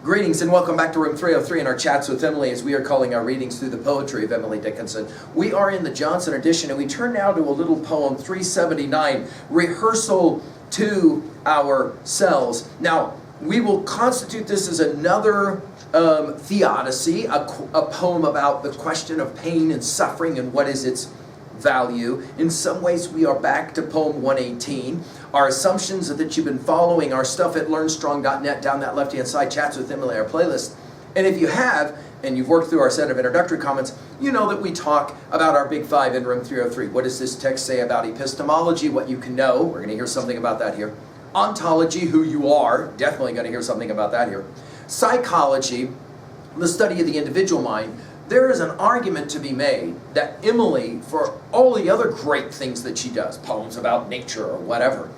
Greetings and welcome back to room 303 in our chats with Emily, as we are calling our readings through the poetry of Emily Dickinson. We are in the Johnson edition, and we turn now to a little poem, 379, Rehearsal to Ourselves. Now, we will constitute this as another theodicy, a poem about the question of pain and suffering and what is its value. In some ways, we are back to poem 118. Our assumptions are that you've been following our stuff at learnstrong.net down that left-hand side, Chats with Emily, our playlist. And if you have, and you've worked through our set of introductory comments, you know that we talk about our big five in room 303. What does this text say about epistemology, what you can know? We're going to hear something about that here. Ontology, who you are. Definitely going to hear something about that here. Psychology, the study of the individual mind. There is an argument to be made that Emily, for all the other great things that she does, poems about nature or whatever,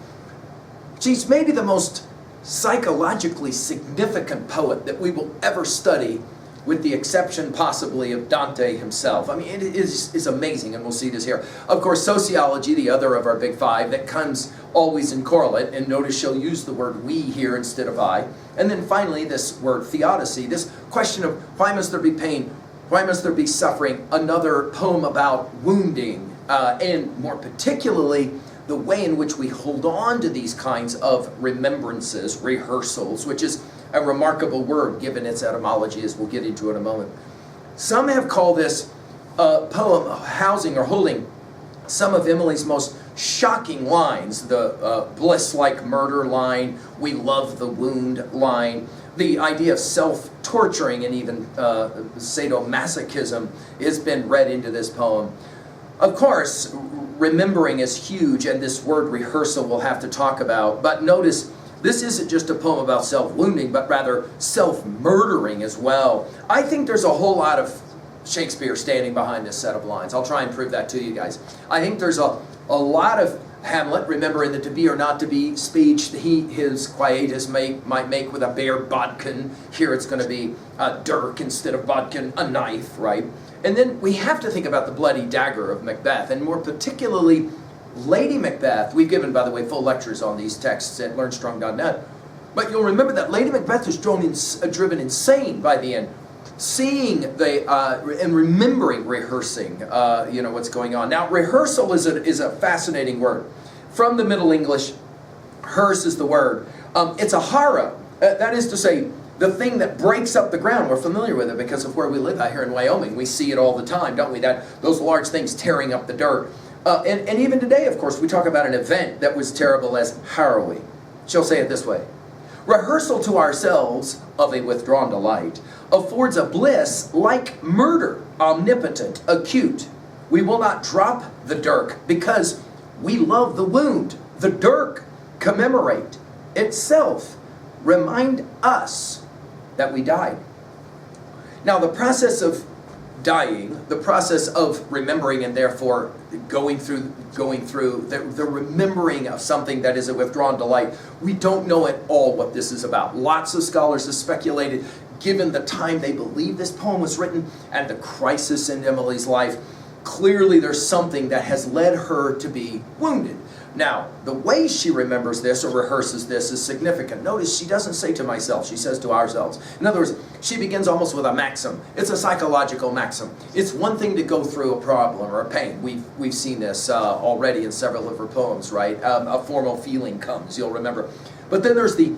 she's maybe the most psychologically significant poet that we will ever study, with the exception possibly of Dante himself. I mean, it is amazing, and we'll see this here. Of course, sociology, the other of our big five, that comes always in correlate, and notice she'll use the word we here instead of I. And then finally, this word theodicy, this question of why must there be pain? Why must there be suffering? Another poem about wounding, and more particularly, the way in which we hold on to these kinds of remembrances, rehearsals, which is a remarkable word given its etymology, as we'll get into in a moment. Some have called this poem housing or holding some of Emily's most shocking lines, the bliss-like murder line, we love the wound line, the idea of self-torturing and even sadomasochism has been read into this poem. Of course, remembering is huge, and this word rehearsal we'll have to talk about. But notice, this isn't just a poem about self-wounding, but rather self-murdering as well. I think there's a whole lot of Shakespeare standing behind this set of lines. I'll try and prove that to you guys. I think there's a lot of Hamlet, remembering the to be or not to be speech his quietus might make with a bare bodkin. Here it's going to be a dirk instead of bodkin, a knife, right? And then we have to think about the bloody dagger of Macbeth, and more particularly Lady Macbeth. We've given, by the way, full lectures on these texts at learnstrong.net. But you'll remember that Lady Macbeth is driven insane by the end, seeing and remembering rehearsing, what's going on. Now, rehearsal is a fascinating word. From the Middle English, hearse is the word. It's a harrow. That is to say, the thing that breaks up the ground. We're familiar with it because of where we live out here in Wyoming. We see it all the time, don't we? Those large things tearing up the dirt. And even today, of course, we talk about an event that was terrible as harrowing. She'll say it this way. Rehearsal to ourselves of a withdrawn delight affords a bliss like murder, omnipotent, acute. We will not drop the dirk because we love the wound. The dirk commemorate itself, remind us that we died. Now, the process of dying, the process of remembering, and therefore going through the remembering of something that is a withdrawn delight, we don't know at all what this is about. Lots of scholars have speculated, given the time they believe this poem was written and the crisis in Emily's life. Clearly there's something that has led her to be wounded. Now, the way she remembers this or rehearses this is significant. Notice she doesn't say to myself, she says to ourselves. In other words, she begins almost with a maxim. It's a psychological maxim. It's one thing to go through a problem or a pain. We've seen this already in several of her poems, right? A formal feeling comes, you'll remember. But then there's the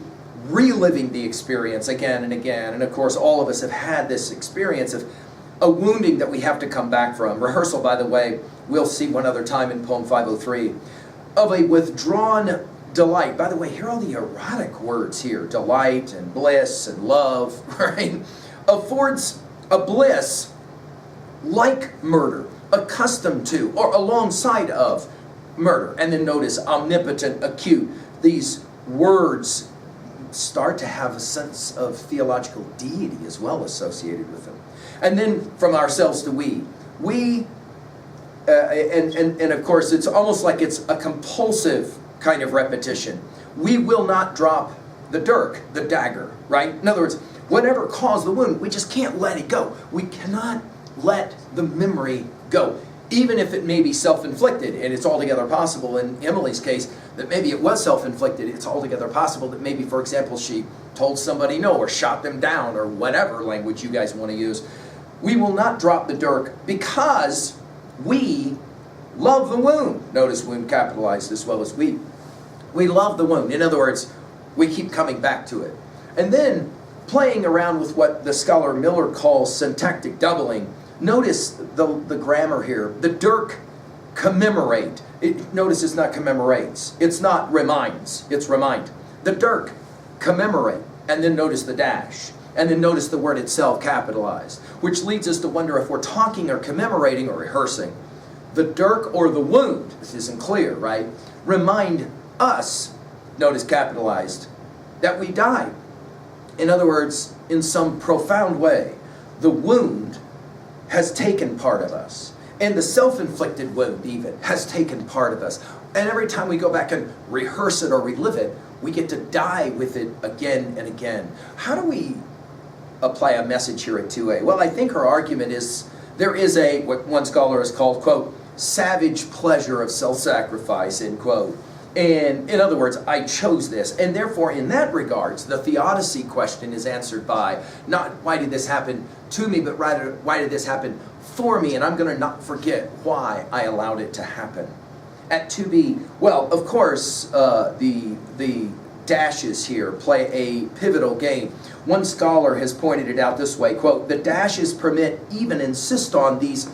reliving the experience again and again. And of course, all of us have had this experience of a wounding that we have to come back from. Rehearsal, by the way, we'll see one other time in poem 503. Of a withdrawn delight. By the way, hear all the erotic words here. Delight and bliss and love, right? Affords a bliss like murder, accustomed to or alongside of murder. And then notice omnipotent, acute. These words start to have a sense of theological deity as well associated with them. And then from ourselves to we. And of course, it's almost like it's a compulsive kind of repetition. We will not drop the dirk, the dagger, right? In other words, whatever caused the wound, we just can't let it go. We cannot let the memory go. even if it may be self-inflicted, and it's altogether possible in Emily's case that maybe it was self-inflicted, it's altogether possible that maybe, for example, she told somebody no or shot them down or whatever language you guys want to use. We will not drop the dirk because we love the wound. Notice wound capitalized as well as we. We love the wound. In other words, we keep coming back to it. And then playing around with what the scholar Miller calls syntactic doubling. Notice the grammar here. The dirk commemorate. Notice it's not commemorates. It's not reminds. It's remind. The dirk commemorate. And then notice the dash. And then notice the word itself capitalized. Which leads us to wonder if we're talking or commemorating or rehearsing. The dirk or the wound, this isn't clear, right? Remind us, notice capitalized, that we died. In other words, in some profound way, the wound has taken part of us. And the self-inflicted wound even has taken part of us. And every time we go back and rehearse it or relive it, we get to die with it again and again. How do we apply a message here at 2A? Well, I think her argument is there is what one scholar has called, quote, savage pleasure of self-sacrifice, end quote. And in other words, I chose this. And therefore, in that regards, the theodicy question is answered by not why did this happen to me, but rather why did this happen for me? And I'm going to not forget why I allowed it to happen. At 2B, well, of course, the dashes here play a pivotal game. One scholar has pointed it out this way, quote, the dashes permit, even insist on these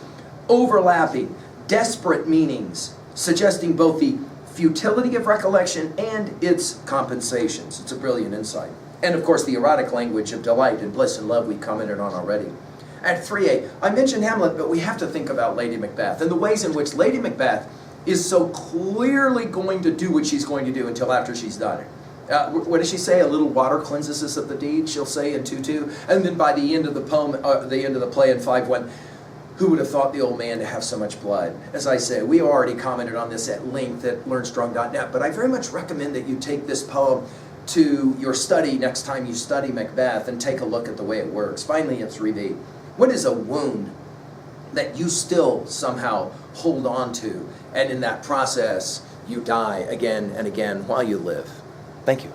overlapping, desperate meanings, suggesting both the futility of recollection and its compensations. It's a brilliant insight. And of course, the erotic language of delight and bliss and love we commented on already. At 3A, I mentioned Hamlet, but we have to think about Lady Macbeth and the ways in which Lady Macbeth is so clearly going to do what she's going to do until after she's done it. What does she say? A little water cleanses us of the deed, she'll say in 2:2. And then by the end of the poem, the end of the play in 5:1, who would have thought the old man to have so much blood? As I say, we already commented on this at length at learnstrong.net, but I very much recommend that you take this poem to your study next time you study Macbeth and take a look at the way it works. Finally, at 3B, what is a wound that you still somehow hold on to, and in that process, you die again and again while you live? Thank you.